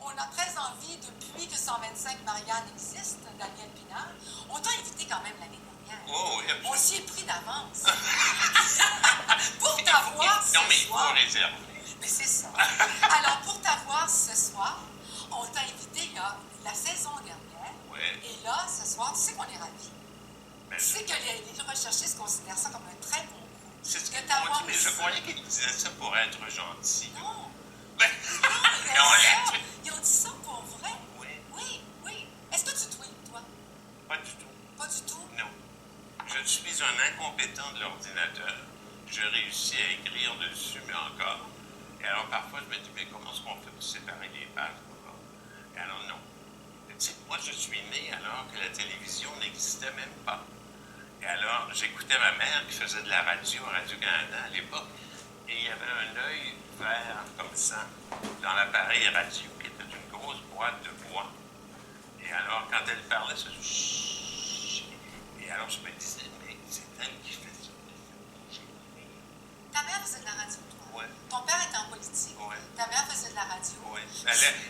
on a très envie, depuis que 125 Marianne existe, Daniel Pinard, on t'a invité quand même l'année dernière. Oh, oui, on s'y est pris d'avance. Pour t'avoir ce soir... Non, mais il faut réserver. Mais c'est ça. Alors, pour t'avoir ce soir, on t'a invité il y a la saison dernière. Ouais. Et là, ce soir, tu sais qu'on est ravis. Ben, Tu sais que les recherchistes considèrent ça comme un très bon coup. c'est ce de qu'ils t'avoir m'ont dit, mais ici. je croyais qu'ils disaient ça pour être gentil. Non. Ben, Non, ils ont dit ça pour vrai. Oui, Oui, oui. Est-ce que tu tweets, toi? pas du tout. Pas du tout? Non. Je suis un incompétent de l'ordinateur. Je réussis à écrire dessus, mais encore. Et alors, parfois, je me dis, mais comment est-ce qu'on fait pour séparer les pages? Et alors, non. Tu sais, moi, je suis né alors que la télévision n'existait même pas. Et alors, j'écoutais ma mère qui faisait de la radio à Radio-Canada à l'époque. Et il y avait un œil vert comme ça dans l'appareil radio qui était une grosse boîte de bois. Et alors, quand elle parlait, ça chut. Et alors, je me disais, mais c'est elle qui fait ça. Ta mère faisait de la radio, toi? Ouais. Ton père était en politique? Ouais. Ta mère faisait de la radio? Oui.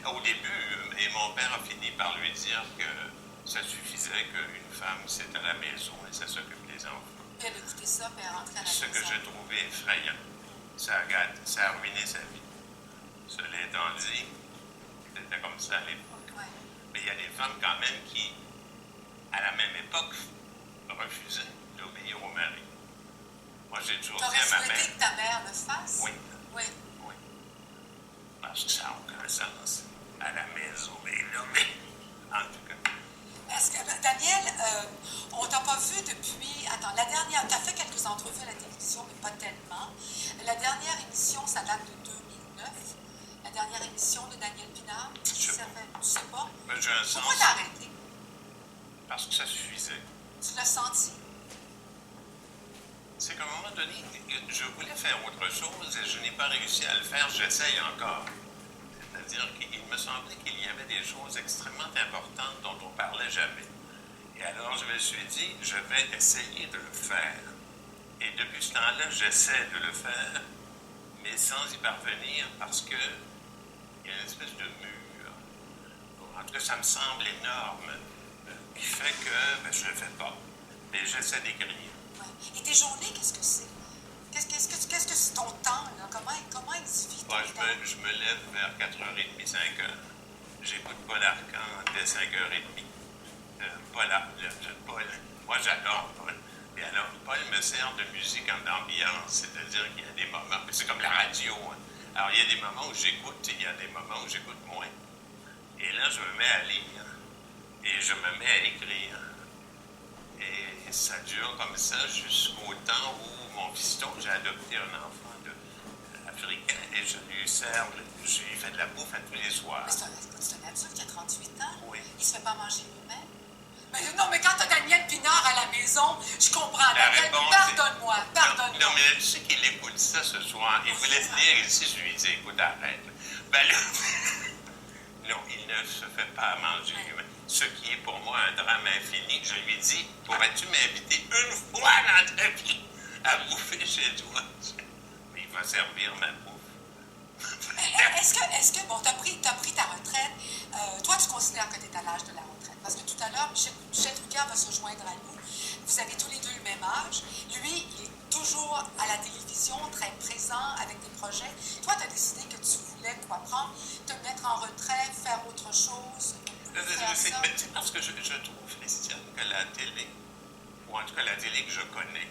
Au début, et mon père a fini par lui dire que ça suffisait qu'une femme, c'est à la maison et ça s'occupe des enfants. Puis elle écoutait ça, puis elle rentrait à la Ce maison. que je trouvais effrayant. Ça a ruiné sa vie. Cela étant dit, c'était comme ça à l'époque. Ouais. Mais il y a des femmes quand même qui, à la même époque, refusaient d'obéir au mari. Moi, j'ai toujours dit T'aurais à ma souhaité mère... que ta mère le fasse? Oui. Oui. Oui. Parce que ça n'a aucun sens. À la maison, mais là, mais... En tout cas. Est-ce que, Daniel, on t'a pas vu depuis... Attends, la dernière... T'as fait quelques entrevues à la télévision, mais pas tellement. La dernière émission, ça date de 2009. La dernière émission de Daniel Pinard. Je sais pas. Tu sais pas? Ben, j'ai un sens... Pourquoi t'as arrêté? Parce que ça suffisait. Tu l'as senti? C'est qu'à un moment donné, je voulais faire autre chose et je n'ai pas réussi à le faire. J'essaye encore. C'est-à-dire qu'il me semblait qu'il y avait des choses extrêmement importantes dont on ne parlait jamais. Et alors, je me suis dit, je vais essayer de le faire. Et depuis ce temps-là, j'essaie de le faire, mais sans y parvenir parce que il y a une espèce de mur. En tout cas, ça me semble énorme, qui fait que ben, je ne le fais pas. Mais j'essaie d'écrire. Ouais. Et tes journées, qu'est-ce que c'est? Qu'est-ce que c'est ton temps, là? Comment il se vit ton Moi, temps? je me lève vers 4h30, 5h. J'écoute Paul Arcand dès 5h30. Paul, moi j'adore Paul. Et alors, Paul me sert de musique en ambiance, c'est-à-dire qu'il y a des moments, c'est comme la radio. Hein. Alors, il y a des moments où j'écoute et il y a des moments où j'écoute moins. Et là, je me mets à lire et je me mets à écrire. Et ça dure comme ça jusqu'au temps où mon fiston, j'ai adopté un enfant africain et je lui sers, je lui fais de la bouffe à tous les soirs. Mais c'est un adulte qui a 38 ans. Oui. Il se fait pas manger lui-même. Mais non, mais quand t'as Daniel Pinard à la maison, je comprends. La Daniel, réponse pardonne-moi. Non, mais tu sais qu'il écoute ça ce soir. Il voulait venir ici, je lui dis, écoute, arrête. Ben là, non, il ne se fait pas manger lui-même. Ce qui est pour moi un drame infini. Je lui dis, pourrais-tu m'inviter une fois dans ta vie à bouffer chez toi? Mais il va servir ma bouffe. Est-ce que bon, t'as pris ta retraite. Toi, tu considères que tu es à l'âge de la retraite. Parce que tout à l'heure, Michel Drucker va se joindre à nous. Vous avez tous les deux le même âge. Lui, il est toujours à la télévision, très présent avec des projets. Toi, tu as décidé que tu voulais quoi prendre, te mettre en retraite, faire autre chose. C'est parce que je trouve, Christiane, que la télé, ou en tout cas la télé que je connais,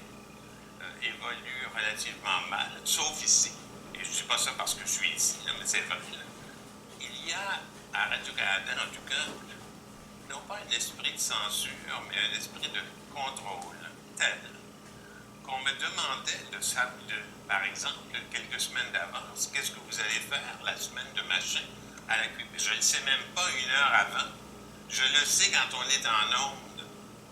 évolue relativement mal, sauf ici. Et je ne dis pas ça parce que je suis ici, là, mais c'est vrai. Là. Il y a à Radio-Canada, en tout cas, non pas un esprit de censure, mais un esprit de contrôle tel qu'on me demandait par exemple, quelques semaines d'avance, qu'est-ce que vous allez faire la semaine de machin à la QP. Je ne le sais même pas une heure avant. Je le sais quand on est en onde.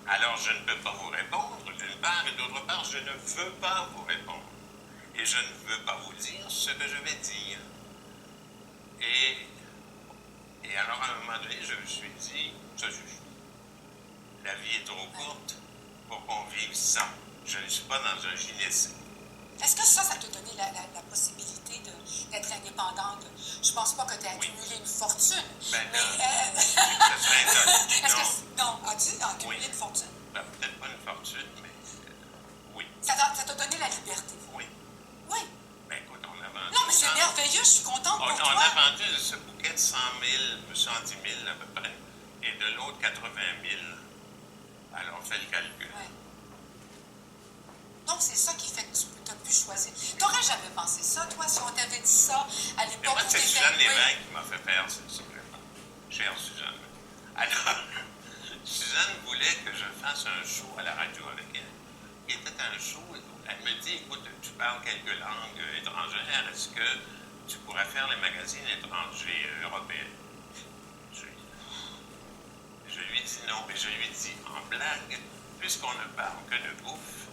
Alors, je ne peux pas vous répondre, d'une part, et d'autre part, je ne veux pas vous répondre. Et je ne veux pas vous dire ce que je vais dire. Et alors, à un moment donné, je me suis dit, ça suffit. La vie est trop courte pour qu'on vive sans. Je ne suis pas dans un gynécée. Est-ce que ça t'a donné la possibilité d'être indépendante? Je pense pas que tu aies accumulé une fortune, Ben Mais, là, ça serait est-ce non. que, non, as-tu accumulé Oui. une fortune? Ben, peut-être pas une fortune, mais oui. Ça t'a donné la liberté? Oui. Oui. Ben écoute, on a vendu. Non, mais c'est merveilleux, je suis contente pour On toi. a vendu ce bouquet de 100 000, 110 000 à peu près, et de l'autre 80 000. Alors, on fait le calcul. Ouais. Donc, c'est ça qui fait que tu as pu choisir. Tu n'aurais jamais pensé ça, toi, si on t'avait dit ça à Mais l'époque moi, où c'est tu Suzanne étais... Lévesque qui m'a fait faire ce vraiment. Chère Suzanne. Alors, Suzanne voulait que je fasse un show à la radio avec elle. Qui était un show, elle me dit, écoute, tu parles quelques langues étrangères, est-ce que tu pourrais faire les magazines étrangers européens? Je lui dis non, mais je lui dis en blague, puisqu'on ne parle que de bouffe,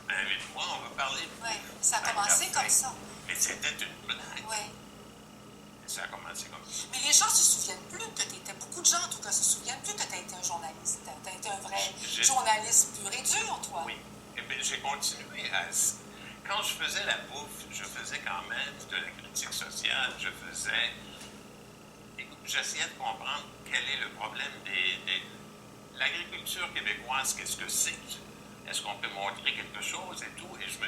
invite-moi, on va parler de bouffe. Oui, ça a commencé comme ça. Mais c'était une blague. Oui. Ça a commencé comme ça. Mais les gens ne se souviennent plus que tu étais... Beaucoup de gens, en tout cas, se souviennent plus que tu as été un journaliste. Tu as été un vrai journaliste pur et dur, toi. Oui. Et bien, j'ai continué à... Quand je faisais la bouffe, je faisais quand même de la critique sociale. Je faisais... Écoute, j'essayais de comprendre quel est le problème l'agriculture québécoise, qu'est-ce que c'est? Est-ce qu'on peut montrer quelque chose et tout? Et je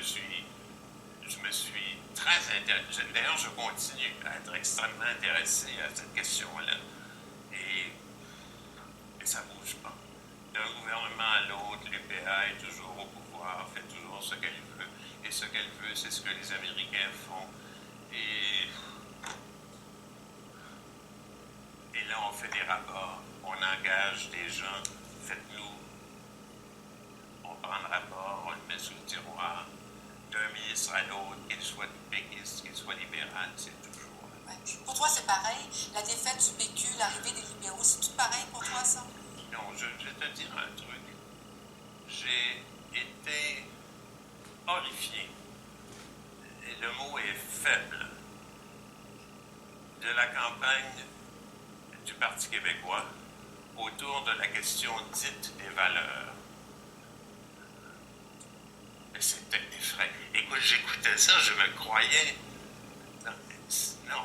me suis très intéressé. D'ailleurs, je continue à être extrêmement intéressé à cette question-là. Et ça ne bouge pas. D'un gouvernement à l'autre, l'UPA est toujours au pouvoir, fait toujours ce qu'elle veut. Et ce qu'elle veut, c'est ce que les Américains font. Et là, on fait des rapports, on engage des gens, faites-nous. On prend le rapport, on le met sous le tiroir. D'un ministre à l'autre, qu'il soit péquiste, qu'il soit libéral, c'est toujours... Ouais. Pour toi, c'est pareil. La défaite du PQ, l'arrivée des libéraux, c'est tout pareil pour toi, ça? Non, je vais te dire un truc. J'ai été horrifié, et le mot est faible, de la campagne du Parti québécois autour de la question dite des valeurs. C'était effrayant. Écoute, j'écoutais ça, je me croyais... Non.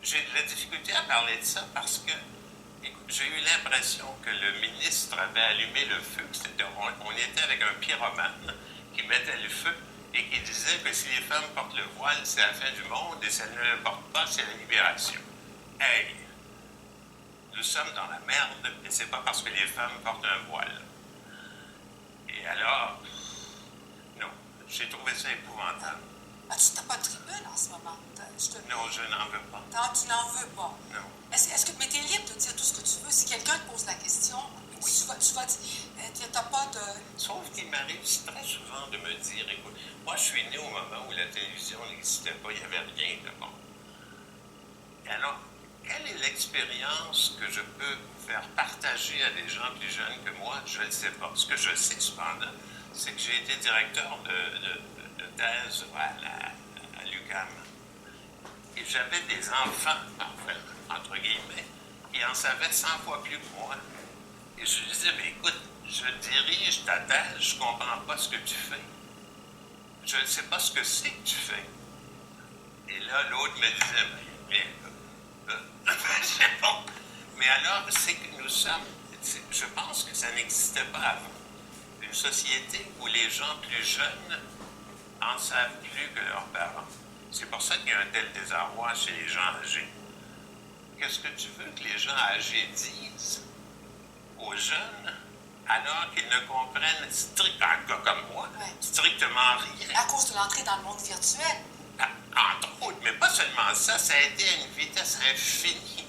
J'ai de la difficulté à parler de ça parce que j'ai eu l'impression que le ministre avait allumé le feu. On était avec un pyromane qui mettait le feu et qui disait que si les femmes portent le voile, c'est la fin du monde et si elles ne le portent pas, c'est la libération. Hey! Nous sommes dans la merde et c'est pas parce que les femmes portent un voile. Et alors... Non, j'ai trouvé ça épouvantable. Ah, tu n'as pas de tribune en ce moment. Non, je n'en veux pas. Non, tu n'en veux pas. Non. Mais tu es libre de dire tout ce que tu veux. Si quelqu'un te pose la question, oui. tu vas dire, tu n'as pas de... Sauf qu'il m'arrive très souvent de me dire, écoute, moi je suis né au moment où la télévision n'existait pas, il n'y avait rien de bon. Et alors, quelle est l'expérience que je peux faire partager à des gens plus jeunes que moi? Je ne sais pas. Ce que je sais cependant, c'est que j'ai été directeur de thèse à l'UQAM. Et j'avais des enfants, entre guillemets, qui en savaient 100 fois plus que moi. Et je disais, mais écoute, je dirige ta thèse, je ne comprends pas ce que tu fais. Je ne sais pas ce que c'est que tu fais. Et là, l'autre me disait, c'est bon. Mais alors, c'est que nous sommes, je pense que ça n'existait pas avant. Une société où les gens plus jeunes en savent plus que leurs parents. C'est pour ça qu'il y a un tel désarroi chez les gens âgés. Qu'est-ce que tu veux que les gens âgés disent aux jeunes alors qu'ils ne comprennent strictement, comme moi, strictement rien? À cause de l'entrée dans le monde virtuel. Entre autres, mais pas seulement ça, ça a été à une vitesse infinie.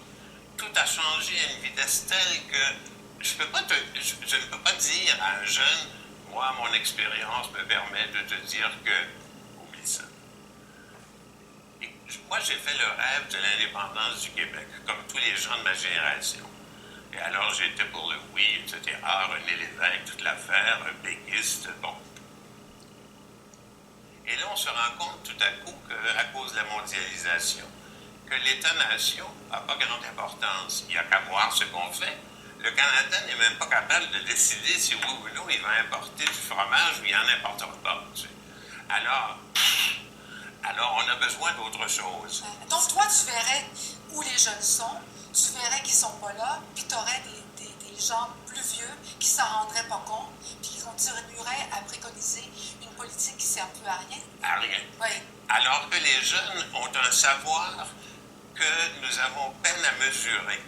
Tout a changé à une vitesse telle que je ne peux pas dire à un jeune, moi, mon expérience me permet de te dire que, oublie ça. Et moi, j'ai fait le rêve de l'indépendance du Québec, comme tous les gens de ma génération. Et alors, j'étais pour le oui, etc., René Lévesque, toute l'affaire, un péquiste, bon. Et là, on se rend compte tout à coup qu'à cause de la mondialisation, que l'État-nation n'a pas grande importance. Il n'y a qu'à voir ce qu'on fait. Le Canada n'est même pas capable de décider si oui ou non il va importer du fromage ou il n'en importera pas. Tu sais. Alors, on a besoin d'autre chose. Donc, toi, tu verrais où les jeunes sont, tu verrais qu'ils sont pas là, puis tu aurais des gens plus vieux qui s'en rendraient pas compte, puis qui continueraient à préconiser une politique qui ne sert plus à rien. À rien. Oui. Alors que les jeunes ont un savoir que nous avons peine à mesurer.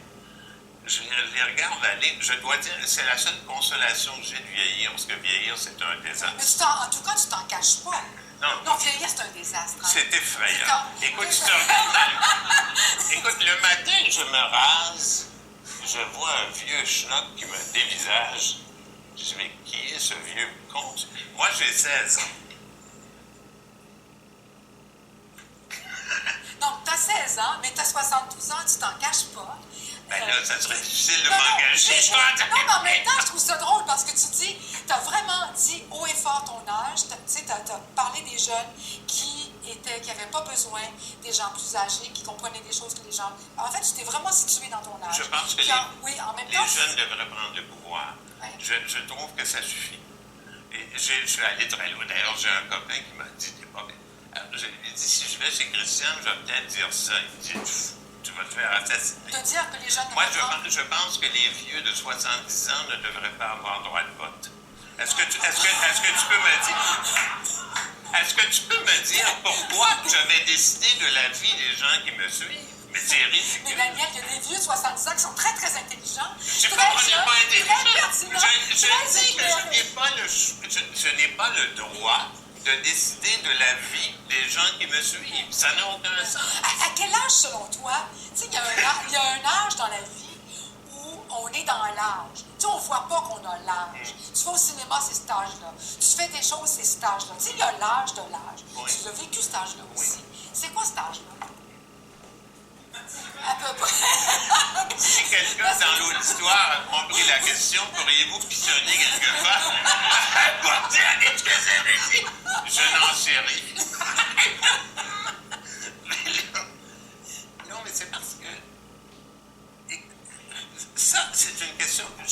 Je les regarde aller, je dois dire, c'est la seule consolation que j'ai de vieillir, parce que vieillir, c'est un désastre. Mais en tout cas, tu t'en caches pas. Non, vieillir, c'est un désastre. Hein? C'est effrayant. Écoute, écoute, le matin, je me rase, je vois un vieux schnock qui me dévisage. Je dis, mais qui est ce vieux con? Moi, j'ai 16 ans. Non, tu as 16 ans, mais tu as 72 ans, tu t'en caches pas. Ben là, ça serait difficile de m'engager. Non, mais en même temps, je trouve ça drôle parce que tu dis, tu as vraiment dit haut et fort ton âge. Tu as parlé des jeunes qui n'avaient pas besoin des gens plus âgés, qui comprenaient des choses que les gens. En fait, tu t'es vraiment situé dans ton âge. Je pense que en même temps, les jeunes devraient prendre le pouvoir. Ouais. Je trouve que ça suffit. Et je suis allé très loin. D'ailleurs, j'ai un copain qui m'a dit, t'es pas bien. Alors, je lui ai dit, si je vais chez Christian, je vais peut-être dire ça. Il me dit, tu vas te faire assassiner. De dire que les jeunes... Moi, je pense que les vieux de 70 ans ne devraient pas avoir droit de vote. Est-ce que tu peux me dire... Est-ce que tu peux me dire pourquoi je vais décider de la vie des gens qui me suivent? Mais c'est ridicule. Mais Daniel, il y a des vieux de 70 ans qui sont très, très intelligents. Je ne sais pas qu'on n'est pas intelligent. Je dis que je n'ai pas le droit de décider de la vie des gens qui me suivent. Ça n'a aucun sens. À quel âge, selon toi? Tu sais, il y a un âge dans la vie où on est dans l'âge. Tu sais, on ne voit pas qu'on a l'âge. Tu vas au cinéma, c'est cet âge-là. Tu fais des choses, c'est cet âge-là. Tu sais, il y a l'âge de l'âge. Oui. Tu l'as vécu, cet âge-là aussi. C'est quoi cet âge-là? À peu près. Si quelqu'un dans l'auditoire a compris la question, pourriez-vous pistonner quelque part? Je n'en sais rien. Non, mais c'est parce que ça, c'est une question que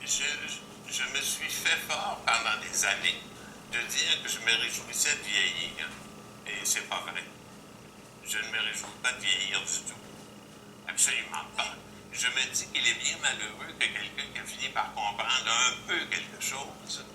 je me suis fait fort pendant des années de dire que je me réjouissais de vieillir. Et c'est pas vrai. Je ne me réjouis pas de vieillir du tout. Absolument pas. Je me dis qu'il est bien malheureux que quelqu'un qui a fini par comprendre un peu quelque chose